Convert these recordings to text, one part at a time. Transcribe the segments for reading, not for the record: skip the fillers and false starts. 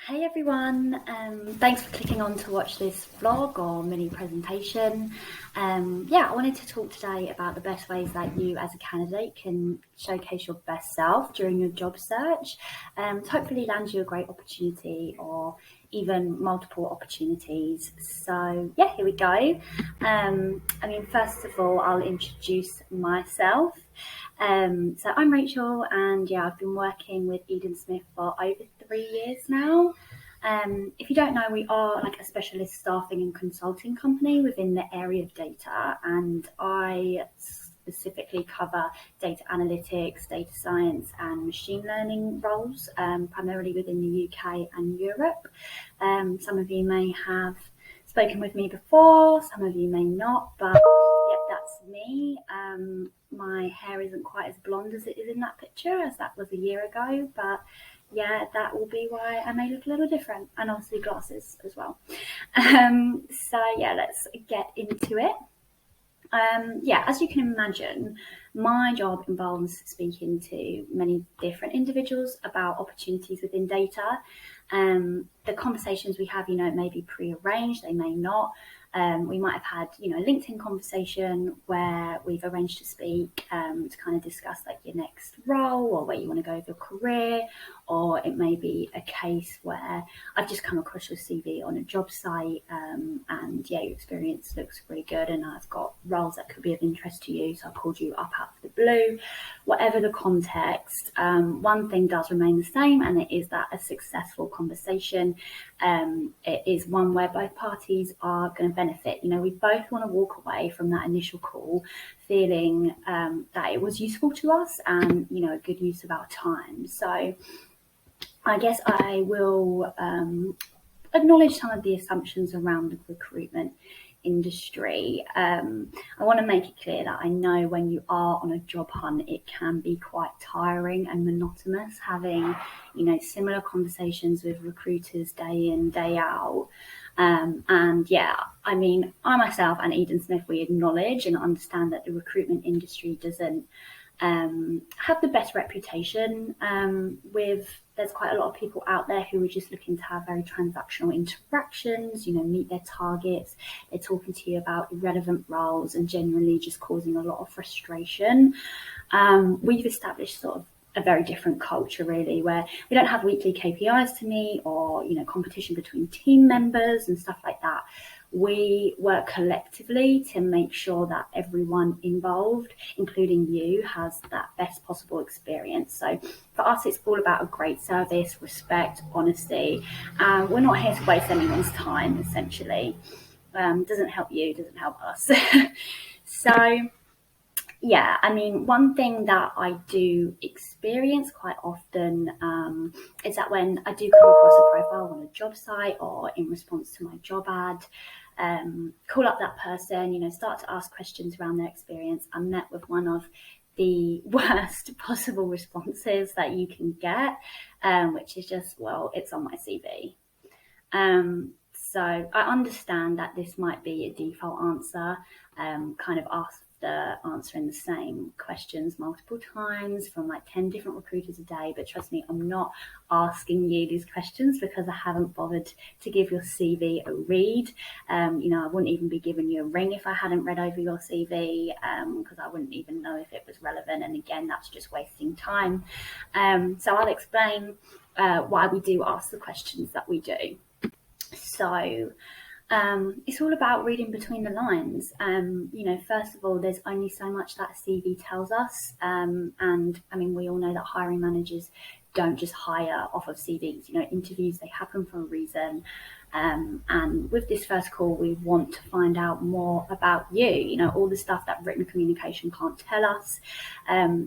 Hey everyone, thanks for clicking on to watch this vlog or mini presentation. I wanted to talk today about the best ways that you as a candidate can showcase your best self during your job search to hopefully land you a great opportunity or even multiple opportunities. So yeah, here we go. First of all, I'll introduce myself. So I'm Rachel, and I've been working with Eden Smith for over 3 years now. If you don't know, we are like a specialist staffing and consulting company within the area of data, and I specifically cover data analytics, data science, and machine learning roles, primarily within the UK and Europe. Some of you may have spoken with me before, some of you may not, but yep, that's me. My hair isn't quite as blonde as it is in that picture, as that was a year ago, but yeah, that will be why I may look a little different, and obviously glasses as well. Let's get into it. As you can imagine, my job involves speaking to many different individuals about opportunities within data. The conversations we have, may be pre-arranged, they may not. We might have had, a LinkedIn conversation where we've arranged to speak to kind of discuss like your next role or where you want to go with your career, or it may be a case where I've just come across your CV on a job site your experience looks really good and I've got roles that could be of interest to you, so I called you up out of the blue. Whatever the context, one thing does remain the same, and it is that a successful conversation it is one where both parties are going to benefit. We both want to walk away from that initial call feeling that it was useful to us and a good use of our time. So I guess I will acknowledge some of the assumptions around the recruitment industry. I want to make it clear that I know when you are on a job hunt, it can be quite tiring and monotonous having, similar conversations with recruiters day in, day out. I myself and Eden Smith, we acknowledge and understand that the recruitment industry doesn't have the best reputation. There's quite a lot of people out there who are just looking to have very transactional interactions, meet their targets. They're talking to you about irrelevant roles and generally just causing a lot of frustration. We've established sort of a very different culture, really, where we don't have weekly KPIs to meet or, competition between team members and stuff like that. We work collectively to make sure that everyone involved, including you, has that best possible experience. So for us, it's all about a great service, respect, honesty. We're not here to waste anyone's time, essentially. Doesn't help you, doesn't help us. One thing that I do experience quite often is that when I do come across a profile on a job site or in response to my job ad, call up that person, start to ask questions around their experience, I'm met with one of the worst possible responses that you can get, which is just, well, it's on my CV. So I understand that this might be a default answer, kind of after answering the same questions multiple times from like 10 different recruiters a day. But trust me, I'm not asking you these questions because I haven't bothered to give your CV a read. I wouldn't even be giving you a ring if I hadn't read over your CV because I wouldn't even know if it was relevant. And again, that's just wasting time. So I'll explain why we do ask the questions that we do. So it's all about reading between the lines. First of all, there's only so much that a CV tells us. We all know that hiring managers don't just hire off of CVs. Interviews, they happen for a reason. And with this first call, we want to find out more about you, all the stuff that written communication can't tell us.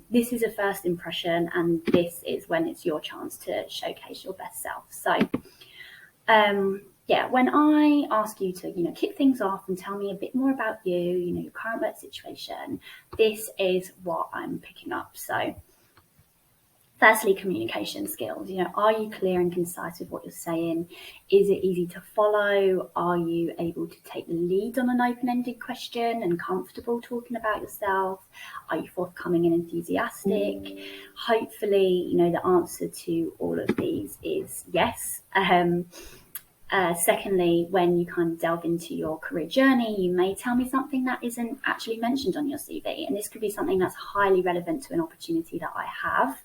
This is a first impression, and this is when it's your chance to showcase your best self. So, when I ask you to, kick things off and tell me a bit more about you, your current work situation, this is what I'm picking up. So firstly, communication skills. Are you clear and concise with what you're saying? Is it easy to follow? Are you able to take the lead on an open-ended question and comfortable talking about yourself? Are you forthcoming and enthusiastic? Hopefully, the answer to all of these is yes. Secondly, when you kind of delve into your career journey, you may tell me something that isn't actually mentioned on your CV. And this could be something that's highly relevant to an opportunity that I have.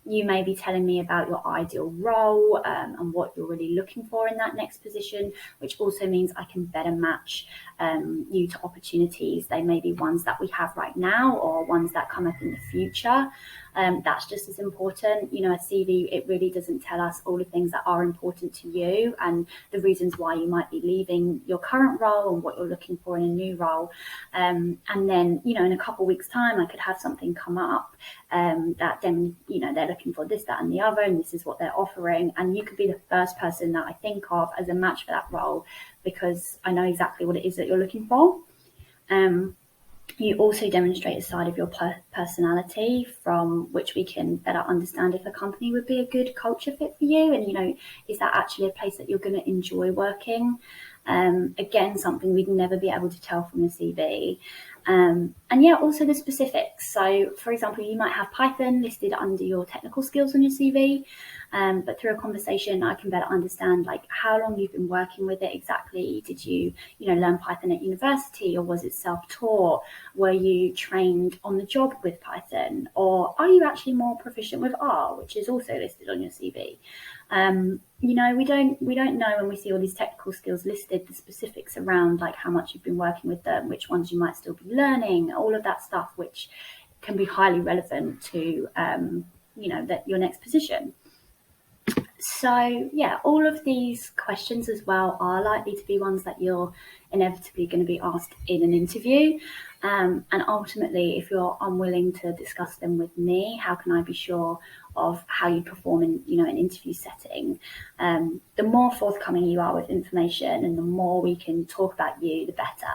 You may be telling me about your ideal role and what you're really looking for in that next position, which also means I can better match you to opportunities. They may be ones that we have right now or ones that come up in the future. That's just as important. You know, a CV, it really doesn't tell us all the things that are important to you and the reasons why you might be leaving your current role and what you're looking for in a new role. And then, you know, in a couple of weeks' time, I could have something come up that then, you know, they're looking for this, that, and the other, and this is what they're offering. And you could be the first person that I think of as a match for that role because I know exactly what it is that you're looking for. You also demonstrate a side of your personality from which we can better understand if a company would be a good culture fit for you. And, you know, is that actually a place that you're going to enjoy working? Again, something we'd never be able to tell from a CV. And yeah, also the specifics. So, for example, you might have Python listed under your technical skills on your CV, but through a conversation, I can better understand like how long you've been working with it exactly. Did you, learn Python at university, or was it self-taught? Were you trained on the job with Python, or are you actually more proficient with R, which is also listed on your CV? We don't know when we see all these technical skills listed, the specifics around like how much you've been working with them, which ones you might still be learning, all of that stuff, which can be highly relevant to, your next position. So yeah, all of these questions as well are likely to be ones that you're inevitably going to be asked in an interview. And ultimately, if you're unwilling to discuss them with me, how can I be sure of how you perform in, an interview setting? The more forthcoming you are with information and the more we can talk about you, the better.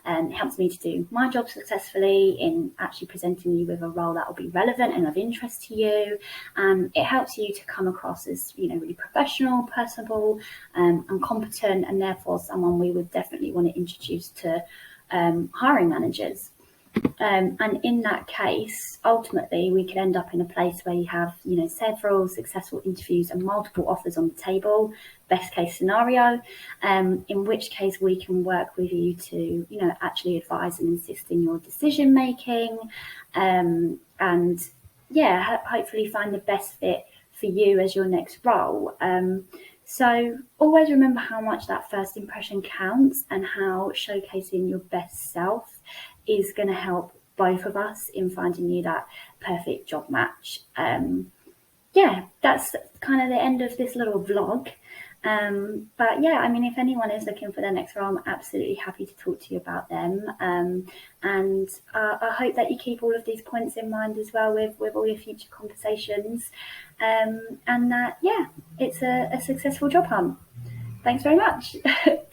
It helps me to do my job successfully in actually presenting you with a role that will be relevant and of interest to you. It helps you to come across as, really professional, personable, and competent, and therefore someone we would definitely want to introduce to hiring managers. And in that case, ultimately, we could end up in a place where you have, several successful interviews and multiple offers on the table, best case scenario, in which case we can work with you to, actually advise and assist in your decision making, and hopefully find the best fit for you as your next role. So always remember how much that first impression counts and how showcasing your best self is going to help both of us in finding you that perfect job match. That's kind of the end of this little vlog. But yeah, if anyone is looking for their next role, I'm absolutely happy to talk to you about them. And I hope that you keep all of these points in mind as well with all your future conversations. And that, it's a successful job hunt. Thanks very much.